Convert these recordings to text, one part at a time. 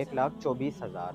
1,24,000।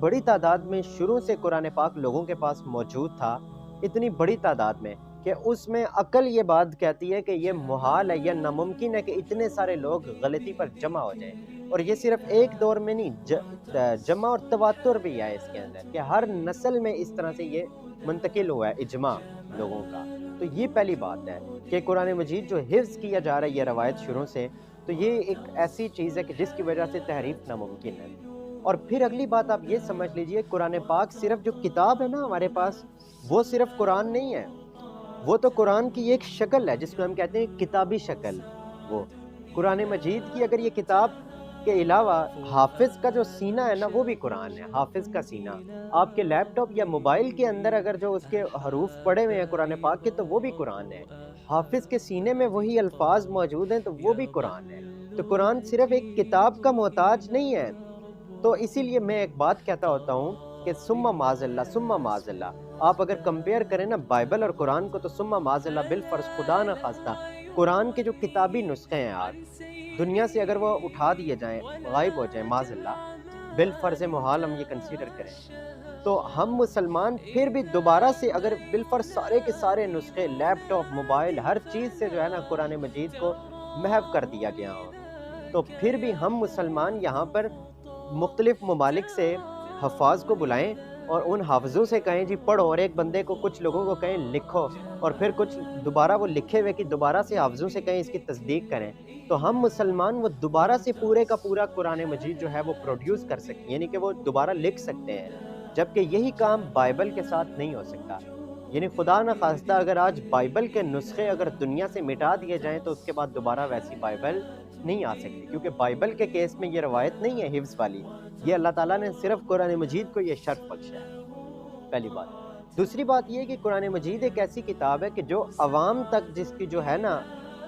بڑی تعداد میں شروع سے قرآن پاک لوگوں کے پاس موجود تھا، اتنی بڑی تعداد میں کہ اس میں عقل یہ بات کہتی ہے کہ یہ محال ہے یا ناممکن ہے کہ اتنے سارے لوگ غلطی پر جمع ہو جائیں۔ اور یہ صرف ایک دور میں نہیں، جمع اور تواتر بھی ہے اس کے اندر، کہ ہر نسل میں اس طرح سے یہ منتقل ہوا ہے اجماع لوگوں کا۔ تو یہ پہلی بات ہے کہ قرآن مجید جو حفظ کیا جا رہا ہے یہ روایت شروع سے، تو یہ ایک ایسی چیز ہے کہ جس کی وجہ سے تحریف ناممکن ہے۔ اور پھر اگلی بات آپ یہ سمجھ لیجئے، قرآن پاک صرف جو کتاب ہے نا ہمارے پاس، وہ صرف قرآن نہیں ہے، وہ تو قرآن کی ایک شکل ہے جس کو ہم کہتے ہیں کتابی شکل۔ وہ قرآن مجید کی اگر یہ کتاب کے علاوہ حافظ کا جو سینہ ہے نا وہ بھی قرآن ہے، حافظ کا سینہ۔ آپ کے لیپ ٹاپ یا موبائل کے اندر اگر جو اس کے حروف پڑے ہوئے ہیں قرآن پاک کے تو وہ بھی قرآن ہے۔ حافظ کے سینے میں وہی الفاظ موجود ہیں تو وہ بھی قرآن ہے۔ تو قرآن صرف ایک کتاب کا محتاج نہیں ہے۔ تو اسی لیے میں ایک بات کہتا ہوتا ہوں کہ ثم معاذ اللہ ثم معاذ اللہ، آپ اگر کمپیئر کریں نا بائبل اور قرآن کو تو ثم معاذ اللہ بالفرض خدا نہ خواستہ قرآن کے جو کتابی نسخے ہیں آج دنیا سے اگر وہ اٹھا دیے جائیں، غائب ہو جائیں معاذ اللہ، بالفرض محال ہم یہ کنسیڈر کریں، تو ہم مسلمان پھر بھی دوبارہ سے اگر بالفرض سارے کے سارے نسخے لیپ ٹاپ موبائل ہر چیز سے جو ہے نا قرآن مجید کو محو کر دیا گیا ہو، تو پھر بھی ہم مسلمان یہاں پر مختلف ممالک سے حفاظ کو بلائیں اور ان حافظوں سے کہیں جی پڑھو، اور ایک بندے کو کچھ لوگوں کو کہیں لکھو، اور پھر کچھ دوبارہ وہ لکھے ہوئے کہ دوبارہ سے حافظوں سے کہیں اس کی تصدیق کریں، تو ہم مسلمان وہ دوبارہ سے پورے کا پورا قرآن مجید جو ہے وہ پروڈیوس کر سکتے ہیں، یعنی کہ وہ دوبارہ لکھ سکتے ہیں، جبکہ یہی کام بائبل کے ساتھ نہیں ہو سکتا۔ یعنی خدا نہ خواستہ اگر آج بائبل کے نسخے اگر دنیا سے مٹا دیے جائیں تو اس کے بعد دوبارہ ویسی بائبل نہیں آ سکتی، کیونکہ بائبل کے کیس میں یہ روایت نہیں ہے حفظ والی، یہ اللہ تعالیٰ نے صرف قرآن مجید کو یہ شرف بخشا ہے، پہلی بات۔ دوسری بات یہ کہ قرآن مجید ایک ایسی کتاب ہے کہ جو عوام تک جس کی جو ہے نا،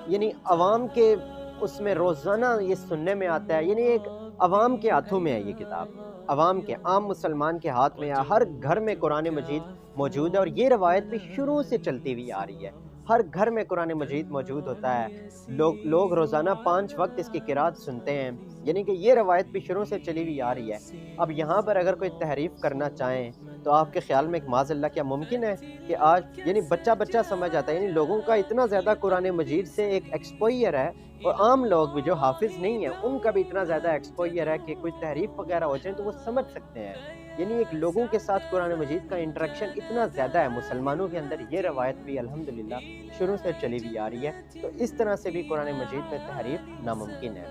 یعنی عوام کے اس میں روزانہ یہ سننے میں آتا ہے، یعنی ایک عوام کے ہاتھوں میں ہے یہ کتاب، عوام کے عام مسلمان کے ہاتھ میں ہے، ہر گھر میں قرآن مجید موجود ہے، اور یہ روایت بھی شروع سے چلتی ہوئی آ رہی ہے، ہر گھر میں قرآن مجید موجود ہوتا ہے، لوگ روزانہ 5 وقت اس کی قرات سنتے ہیں، یعنی کہ یہ روایت بھی شروع سے چلی ہوئی آ رہی ہے۔ اب یہاں پر اگر کوئی تحریف کرنا چاہیں تو آپ کے خیال میں معاذ اللہ کیا ممکن ہے کہ آج یعنی بچہ سمجھ آتا ہے، یعنی لوگوں کا اتنا زیادہ قرآن مجید سے ایک ایکسپوئر ہے، اور عام لوگ بھی جو حافظ نہیں ہیں ان کا بھی اتنا زیادہ ایکسپوئر ہے کہ کوئی تحریف وغیرہ ہو جائے تو وہ سمجھ سکتے ہیں، یعنی ایک لوگوں کے ساتھ قرآن مجید کا انٹریکشن اتنا زیادہ ہے مسلمانوں کے اندر، یہ روایت بھی الحمدللہ شروع سے چلی ہوئی آ رہی ہے، تو اس طرح سے بھی قرآن مجید میں تحریف ناممکن ہے۔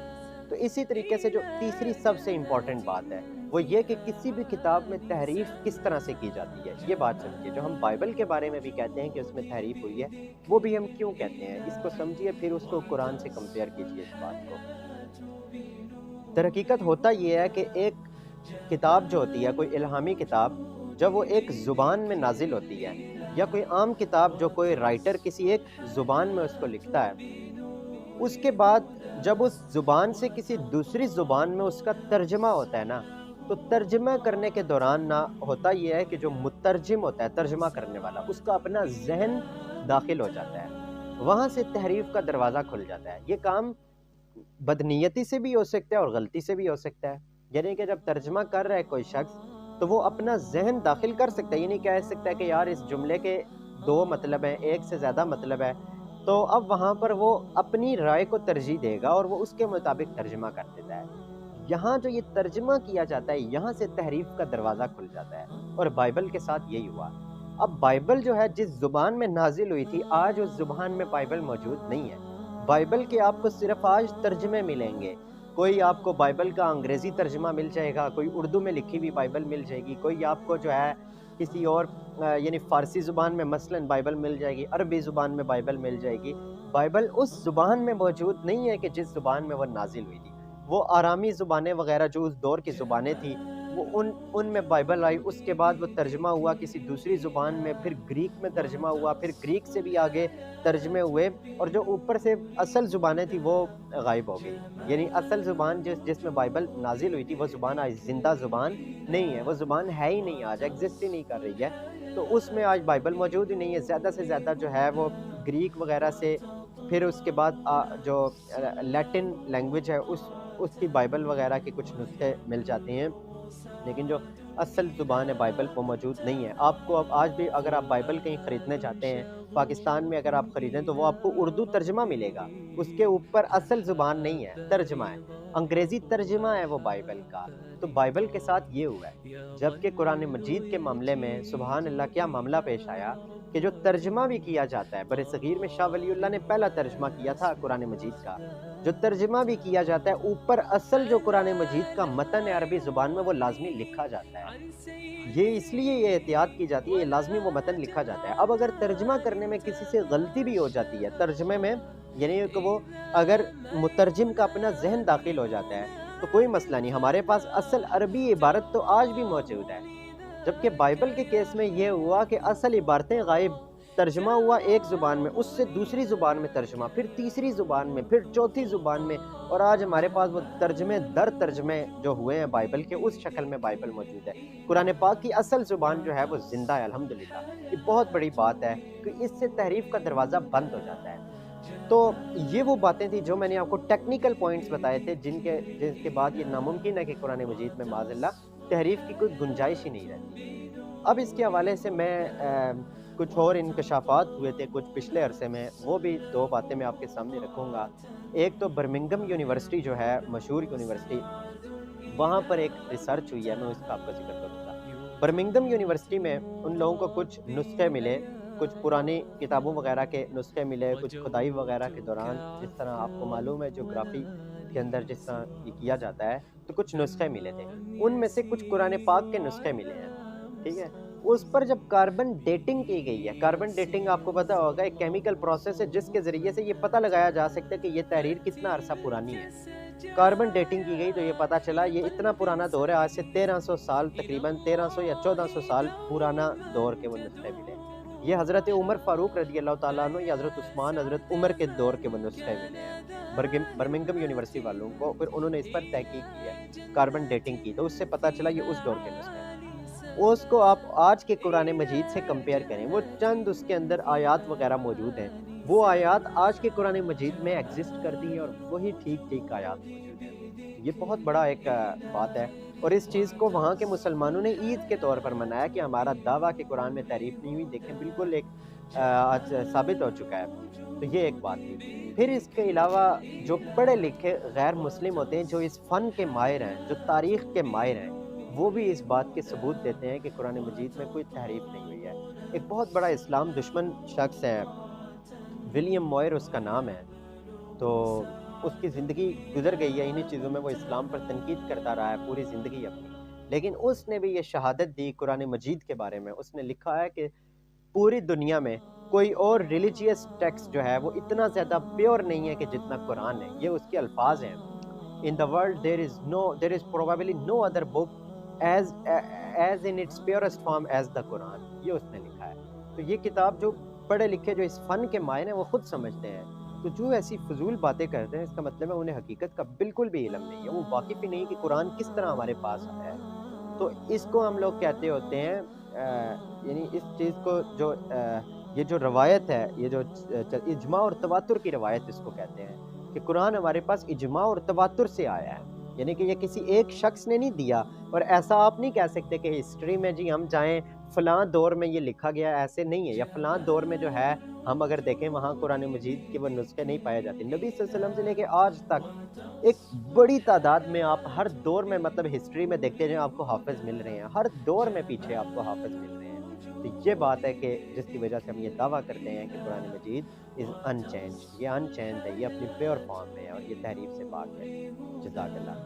تو اسی طریقے سے جو تیسری سب سے امپورٹنٹ بات ہے وہ یہ کہ کسی بھی کتاب میں تحریف کس طرح سے کی جاتی ہے، یہ بات سمجھیے، جو ہم بائبل کے بارے میں بھی کہتے ہیں کہ اس میں تحریف ہوئی ہے، وہ بھی ہم کیوں کہتے ہیں اس کو سمجھیے، پھر اس کو قرآن سے کمپیئر کیجیے اس بات کو۔ در حقیقت ہوتا یہ ہے کہ ایک کتاب جو ہوتی ہے، کوئی الہامی کتاب، جب وہ ایک زبان میں نازل ہوتی ہے، یا کوئی عام کتاب جو کوئی رائٹر کسی ایک زبان میں اس کو لکھتا ہے، اس کے بعد جب اس زبان سے کسی دوسری زبان میں اس کا ترجمہ ہوتا ہے نا، تو ترجمہ کرنے کے دوران نہ ہوتا یہ ہے کہ جو مترجم ہوتا ہے، ترجمہ کرنے والا، اس کا اپنا ذہن داخل ہو جاتا ہے، وہاں سے تحریف کا دروازہ کھل جاتا ہے۔ یہ کام بدنیتی سے بھی ہو سکتا ہے اور غلطی سے بھی ہو سکتا ہے، یعنی کہ جب ترجمہ کر رہا ہے کوئی شخص تو وہ اپنا ذہن داخل کر سکتا ہے، یہ نہیں کہہ سکتا ہے کہ یار اس جملے کے 2 مطلب ہیں، ایک سے زیادہ مطلب ہے، تو اب وہاں پر وہ اپنی رائے کو ترجیح دے گا اور وہ اس کے مطابق ترجمہ کر دیتا ہے۔ یہاں جو یہ ترجمہ کیا جاتا ہے یہاں سے تحریف کا دروازہ کھل جاتا ہے، اور بائبل کے ساتھ یہی ہوا۔ اب بائبل جو ہے جس زبان میں نازل ہوئی تھی، آج اس زبان میں بائبل موجود نہیں ہے۔ بائبل کے آپ کو صرف آج ترجمے ملیں گے، کوئی آپ کو بائبل کا انگریزی ترجمہ مل جائے گا، کوئی اردو میں لکھی ہوئی بائبل مل جائے گی، کوئی آپ کو جو ہے کسی اور یعنی فارسی زبان میں مثلا بائبل مل جائے گی، عربی زبان میں بائبل مل جائے گی۔ بائبل اس زبان میں موجود نہیں ہے کہ جس زبان میں وہ نازل ہوئی تھی، وہ آرامی زبانیں وغیرہ جو اس دور کی زبانیں تھیں وہ ان میں بائبل آئی، اس کے بعد وہ ترجمہ ہوا کسی دوسری زبان میں، پھر گریک میں ترجمہ ہوا، پھر گریک سے بھی آگے ترجمے ہوئے، اور جو اوپر سے اصل زبانیں تھیں وہ غائب ہو گئی، یعنی اصل زبان جس میں بائبل نازل ہوئی تھی وہ زبان آج زندہ زبان نہیں ہے، وہ زبان ہے ہی نہیں، آج ایگزسٹ ہی نہیں کر رہی ہے، تو اس میں آج بائبل موجود ہی نہیں ہے، زیادہ سے زیادہ جو ہے وہ گریک وغیرہ سے، پھر اس کے بعد جو لیٹن لینگویج ہے اس کی بائبل وغیرہ کے کچھ نسخے مل جاتے ہیں، لیکن جو اصل زبان ہے بائبل وہ موجود نہیں ہے۔ آپ کو اب آج بھی اگر آپ بائبل کہیں خریدنے جاتے ہیں پاکستان میں، اگر آپ خریدیں تو وہ آپ کو اردو ترجمہ ملے گا، اس کے اوپر اصل زبان نہیں ہے، ترجمہ ہے، انگریزی ترجمہ ہے وہ بائبل کا۔ تو بائبل کے ساتھ یہ ہوا ہے، جبکہ قرآن مجید کے معاملے میں سبحان اللہ کیا معاملہ پیش آیا کہ جو ترجمہ بھی کیا جاتا ہے، بر صغیر میں شاہ ولی اللہ نے پہلا ترجمہ کیا تھا قرآن مجید کا، جو ترجمہ بھی کیا جاتا ہے اوپر اصل جو قرآن مجید کا متن ہے عربی زبان میں وہ لازمی لکھا جاتا ہے۔ یہ اس لیے یہ احتیاط کی جاتی ہے، یہ لازمی وہ متن لکھا جاتا ہے۔ اب اگر ترجمہ کرنے میں کسی سے غلطی بھی ہو جاتی ہے ترجمے میں، یعنی کہ وہ اگر مترجم کا اپنا ذہن داخل ہو جاتا ہے تو کوئی مسئلہ نہیں، ہمارے پاس اصل عربی عبارت تو آج بھی موجود ہے۔ جبکہ بائبل کے کیس میں یہ ہوا کہ اصل عبارتیں غائب، ترجمہ ہوا ایک زبان میں، اس سے دوسری زبان میں ترجمہ، پھر تیسری زبان میں، پھر چوتھی زبان میں، اور آج ہمارے پاس وہ ترجمے در ترجمے جو ہوئے ہیں بائبل کے، اس شکل میں بائبل موجود ہے۔ قرآن پاک کی اصل زبان جو ہے وہ زندہ ہے الحمدللہ۔ یہ بہت بڑی بات ہے کہ اس سے تحریف کا دروازہ بند ہو جاتا ہے۔ تو یہ وہ باتیں تھیں جو میں نے آپ کو ٹیکنیکل پوائنٹس بتائے تھے، جن کے بعد یہ ناممکن ہے کہ قرآن مجید میں معاذ اللہ تحریف کی کوئی گنجائش ہی نہیں رہتی۔ اب اس کے حوالے سے میں کچھ اور انکشافات ہوئے تھے کچھ پچھلے عرصے میں، وہ بھی دو باتیں میں آپ کے سامنے رکھوں گا۔ ایک تو برمنگھم یونیورسٹی جو ہے مشہور یونیورسٹی، وہاں پر ایک ریسرچ ہوئی ہے، میں اس کا آپ کا ذکر کروں گا۔ برمنگھم یونیورسٹی میں ان لوگوں کو کچھ نسخے ملے، کچھ پرانی کتابوں وغیرہ کے نسخے ملے، کچھ کھدائی وغیرہ کے دوران، جس طرح آپ کو معلوم ہے جغرافی کے اندر جس طرح یہ کیا جاتا ہے، تو کچھ نسخے ملے تھے، ان میں سے کچھ قرآن پاک کے نسخے ملے ہیں، ٹھیک ہے۔ اس پر جب کاربن ڈیٹنگ کی گئی ہے، کاربن ڈیٹنگ آپ کو پتہ ہوگا ایک کیمیکل پروسیس ہے جس کے ذریعے سے یہ پتہ لگایا جا سکتا ہے کہ یہ تحریر کتنا عرصہ پرانی ہے۔ کاربن ڈیٹنگ کی گئی تو یہ پتہ چلا یہ اتنا پرانا دور ہے، آج سے 1300 سال، تقریباً 1300 یا 1400 سال پرانا دور کے وہ نسخے ملے۔ یہ حضرت عمر فاروق رضی اللہ تعالیٰ عنہ یا حضرت عثمان، حضرت عمر کے دور کے وہ نسخے ملے ہیں برمنگھم یونیورسٹی والوں کو، پھر انہوں نے اس پر تحقیق کی ہے، کاربن ڈیٹنگ کی، تو اس سے پتہ چلا یہ اس دور کے نسخے ہیں۔ اس کو آپ آج کے قرآن مجید سے کمپیئر کریں، وہ چند اس کے اندر آیات وغیرہ موجود ہیں، وہ آیات آج کے قرآن مجید میں ایگزسٹ کرتی ہیں اور وہی ٹھیک ٹھیک آیات موجود ہیں۔ یہ بہت بڑا ایک بات ہے، اور اس چیز کو وہاں کے مسلمانوں نے عید کے طور پر منایا کہ ہمارا دعویٰ کہ قرآن میں تعریف نہیں ہوئی، دیکھیں بالکل ایک آج ثابت ہو چکا ہے۔ تو یہ ایک بات تھی۔ پھر اس کے علاوہ جو پڑھے لکھے غیر مسلم ہوتے ہیں، جو اس فن کے ماہر ہیں، جو تاریخ کے ماہر ہیں، وہ بھی اس بات کے ثبوت دیتے ہیں کہ قرآن مجید میں کوئی تحریف نہیں ہوئی ہے۔ ایک بہت بڑا اسلام دشمن شخص ہے، ولیم موئر اس کا نام ہے، تو اس کی زندگی گزر گئی ہے انہی چیزوں میں، وہ اسلام پر تنقید کرتا رہا ہے پوری زندگی اپنی، لیکن اس نے بھی یہ شہادت دی قرآن مجید کے بارے میں، اس نے لکھا ہے کہ پوری دنیا میں کوئی اور ریلیجیس ٹیکسٹ جو ہے وہ اتنا زیادہ پیور نہیں ہے کہ جتنا قرآن ہے۔ یہ اس کے الفاظ ہیں، in the world there is probably no other book as in its purest form as the قرآن، یہ اس نے لکھا ہے۔ تو یہ کتاب جو پڑھے لکھے جو اس فن کے ماہر ہیں وہ خود سمجھتے ہیں، تو جو ایسی فضول باتیں کرتے ہیں اس کا مطلب ہے انہیں حقیقت کا بالکل بھی علم نہیں ہے، وہ واقف ہی نہیں کہ قرآن کس طرح ہمارے پاس آیا ہے۔ تو اس کو ہم لوگ کہتے ہوتے ہیں یعنی اس چیز کو جو یہ جو روایت ہے، یہ جو اجماع اور تواتر کی روایت اس کو کہتے ہیں کہ قرآن ہمارے پاس اجماع اور تواتر سے آیا ہے، یعنی کہ یہ کسی ایک شخص نے نہیں دیا، اور ایسا آپ نہیں کہہ سکتے کہ ہسٹری میں جی ہم جائیں فلاں دور میں یہ لکھا گیا، ایسے نہیں ہے، یا فلاں دور میں جو ہے ہم اگر دیکھیں وہاں قرآن مجید کے وہ نسخے نہیں پائے جاتے۔ نبی صلی اللہ علیہ وسلم سے لے کے آج تک ایک بڑی تعداد میں آپ ہر دور میں مطلب ہسٹری میں دیکھتے جائیں آپ کو حافظ مل رہے ہیں، ہر دور میں پیچھے آپ کو حافظ مل رہے ہیں۔ تو یہ بات ہے کہ جس کی وجہ سے ہم یہ دعویٰ کرتے ہیں کہ قرآن مجید از انچینج، یہ انچینج ہے، یہ اپنی پیور فارم میں ہے اور یہ تحریف سے پاک ہے۔ جزاک اللہ۔